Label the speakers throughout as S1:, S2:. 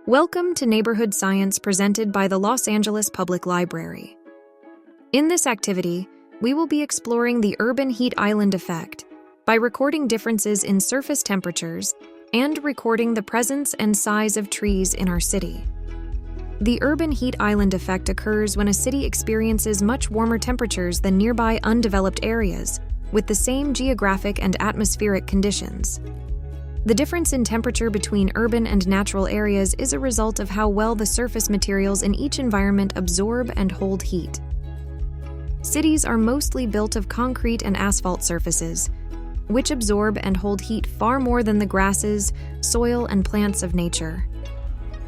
S1: Welcome to Neighborhood Science presented by the Los Angeles Public Library. In this activity, we will be exploring the urban heat island effect by recording differences in surface temperatures and recording the presence and size of trees in our city. The urban heat island effect occurs when a city experiences much warmer temperatures than nearby undeveloped areas with the same geographic and atmospheric conditions. The difference in temperature between urban and natural areas is a result of how well the surface materials in each environment absorb and hold heat. Cities are mostly built of concrete and asphalt surfaces, which absorb and hold heat far more than the grasses, soil, and plants of nature.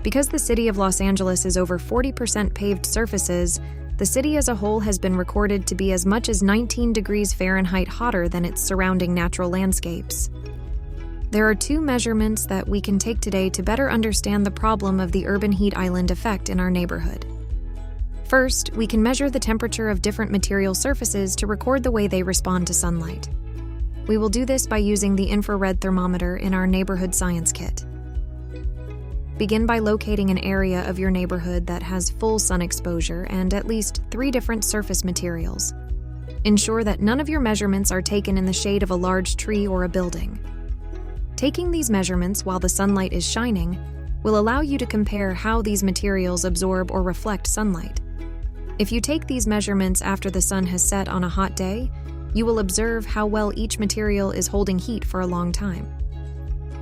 S1: Because the city of Los Angeles is over 40% paved surfaces, the city as a whole has been recorded to be as much as 19 degrees Fahrenheit hotter than its surrounding natural landscapes. There are two measurements that we can take today to better understand the problem of the urban heat island effect in our neighborhood. First, we can measure the temperature of different material surfaces to record the way they respond to sunlight. We will do this by using the infrared thermometer in our neighborhood science kit. Begin by locating an area of your neighborhood that has full sun exposure and at least 3 different surface materials. Ensure that none of your measurements are taken in the shade of a large tree or a building. Taking these measurements while the sunlight is shining will allow you to compare how these materials absorb or reflect sunlight. If you take these measurements after the sun has set on a hot day, you will observe how well each material is holding heat for a long time.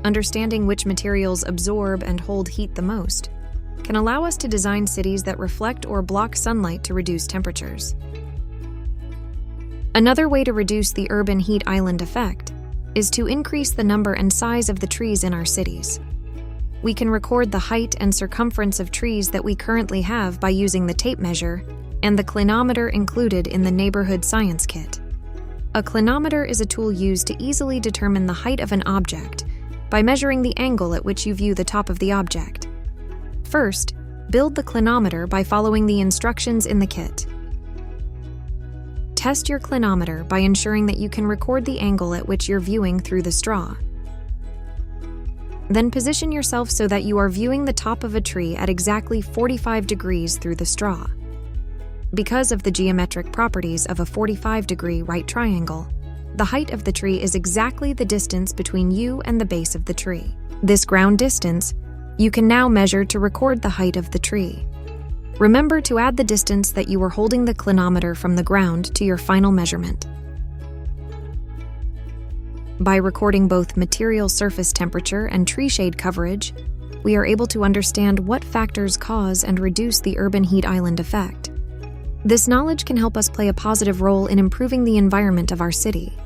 S1: Understanding which materials absorb and hold heat the most can allow us to design cities that reflect or block sunlight to reduce temperatures. Another way to reduce the urban heat island effect is to increase the number and size of the trees in our cities. We can record the height and circumference of trees that we currently have by using the tape measure and the clinometer included in the neighborhood science kit. A clinometer is a tool used to easily determine the height of an object by measuring the angle at which you view the top of the object. First, build the clinometer by following the instructions in the kit. Test your clinometer by ensuring that you can record the angle at which you're viewing through the straw. Then position yourself so that you are viewing the top of a tree at exactly 45 degrees through the straw. Because of the geometric properties of a 45-degree right triangle, the height of the tree is exactly the distance between you and the base of the tree. This ground distance, you can now measure to record the height of the tree. Remember to add the distance that you were holding the clinometer from the ground to your final measurement. By recording both material surface temperature and tree shade coverage, we are able to understand what factors cause and reduce the urban heat island effect. This knowledge can help us play a positive role in improving the environment of our city.